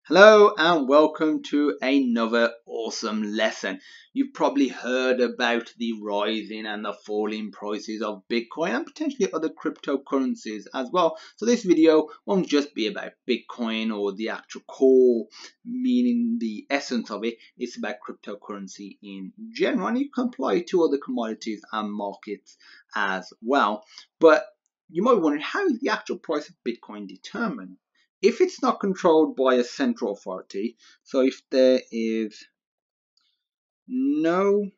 Hello and welcome to another awesome lesson. You've probably heard about the rising and the falling prices of Bitcoin and potentially other cryptocurrencies as well. So this video won't just be about Bitcoin or the actual core, meaning the essence of it. It's about cryptocurrency in general, and you can apply it to other commodities and markets as well. But you might wonder, how is the actual price of Bitcoin determined? If it's not controlled by a central authority, so if there is no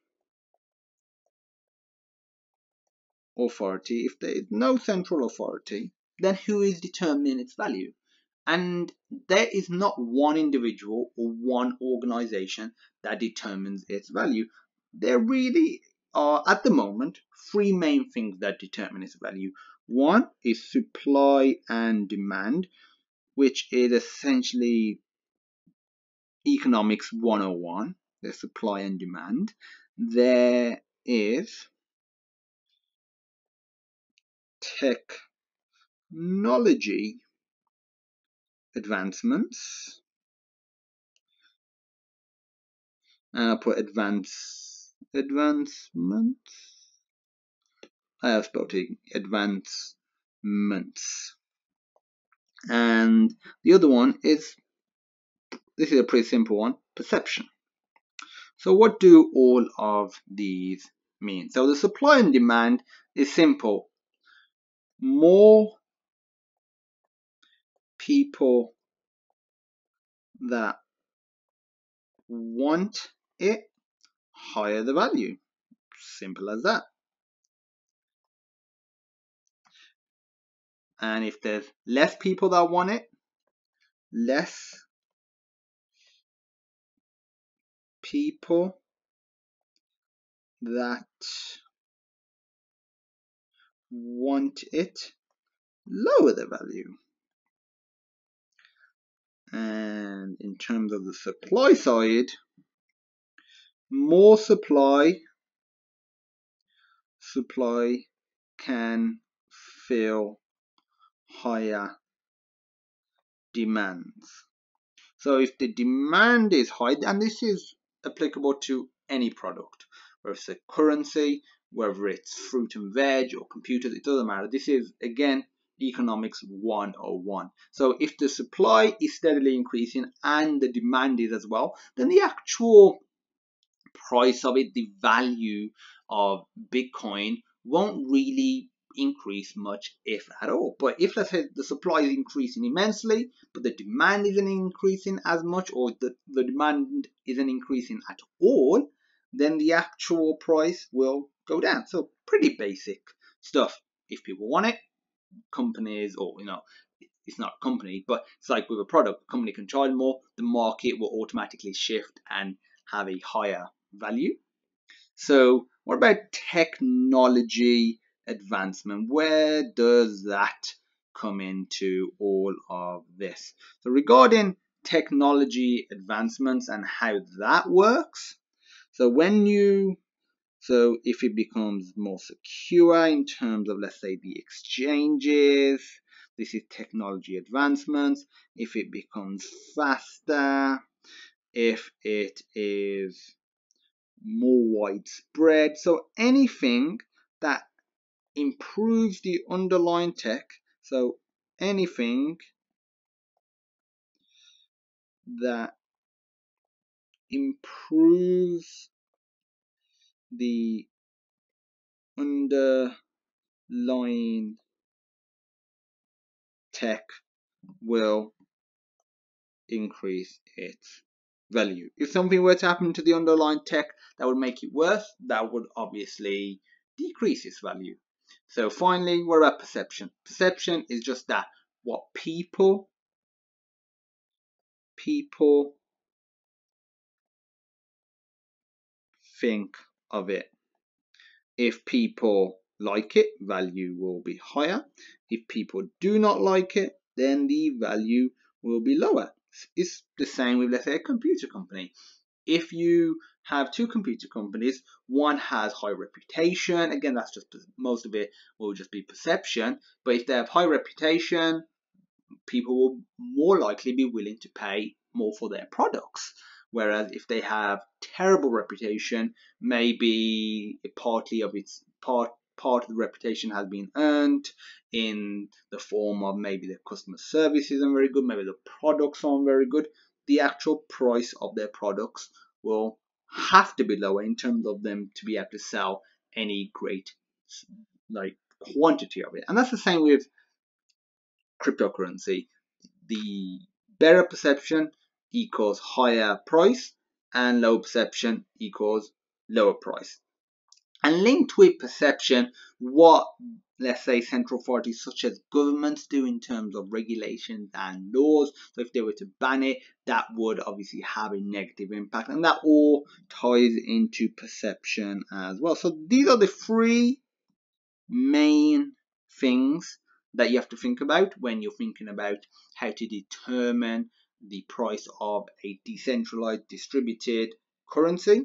authority, if there is no central authority, then who is determining its value? And there is not one individual or one organization that determines its value. There really are, at the moment, three main things that determine its value. One is supply and demand, which is essentially Economics 101, the supply and demand. There is technology advancements, and I'll put advancements. I have spelled it advancements. And the other one is, this is a pretty simple one, perception. So what do all of these mean? So the supply and demand is simple. More people that want it, higher the value. Simple as that. And if there's less people that want it, less people that want it, lower the value. And in terms of the supply side, more supply can fill higher demands. So if the demand is high, and this is applicable to any product, whether it's a currency, whether it's fruit and veg or computers, it doesn't matter. This is, again, Economics 101. So if the supply is steadily increasing and the demand is as well, then the actual price of it, the value of Bitcoin, won't really increase much, if at all. But if, let's say, the supply is increasing immensely but the demand isn't increasing as much, or the demand isn't increasing at all, then the actual price will go down. So pretty basic stuff. If people want it, companies, or it's not a company, but it's like with a product, a company can charge more, the market will automatically shift and have a higher value. So what about technology advancement? Where does that come into all of this? So regarding technology advancements and how that works, so if it becomes more secure in terms of, let's say, the exchanges, this is technology advancements. If it becomes faster, if it is more widespread, so anything that improves the underlying tech, so anything that improves the underlying tech will increase its value. If something were to happen to the underlying tech that would make it worse, that would obviously decrease its value. So finally, what about perception? Perception is just that, what people think of it. If people like it, value will be higher. If people do not like it, then the value will be lower. It's the same with, let's say, a computer company. If you have two computer companies, one has high reputation, again, that's just, most of it will just be perception, but if they have high reputation, people will more likely be willing to pay more for their products. Whereas if they have terrible reputation, maybe partly of its part of the reputation has been earned in the form of maybe their customer service isn't very good, maybe the products aren't very good. The actual price of their products will have to be lower in terms of them to be able to sell any great like quantity of it. And that's the same with cryptocurrency. The better perception equals higher price, and low perception equals lower price. And linked with perception, what, let's say, central authorities such as governments do in terms of regulations and laws. So if they were to ban it, that would obviously have a negative impact, and that all ties into perception as well. So these are the three main things that you have to think about when you're thinking about how to determine the price of a decentralized distributed currency.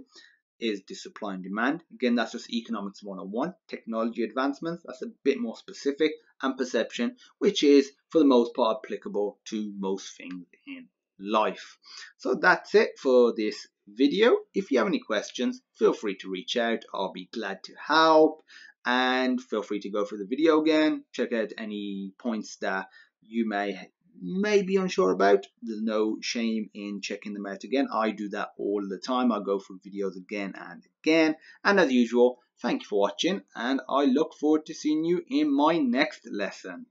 Is the supply and demand. Again, that's just economics 101. Technology advancements, that's a bit more specific. And perception, which is for the most part applicable to most things in life. So that's it for this video. If you have any questions, feel free to reach out. I'll be glad to help. And feel free to go through the video again. Check out any points that you may be unsure about. There's no shame in checking them out again. I do that all the time. I go through videos again and again. And as usual, thank you for watching, and I look forward to seeing you in my next lesson.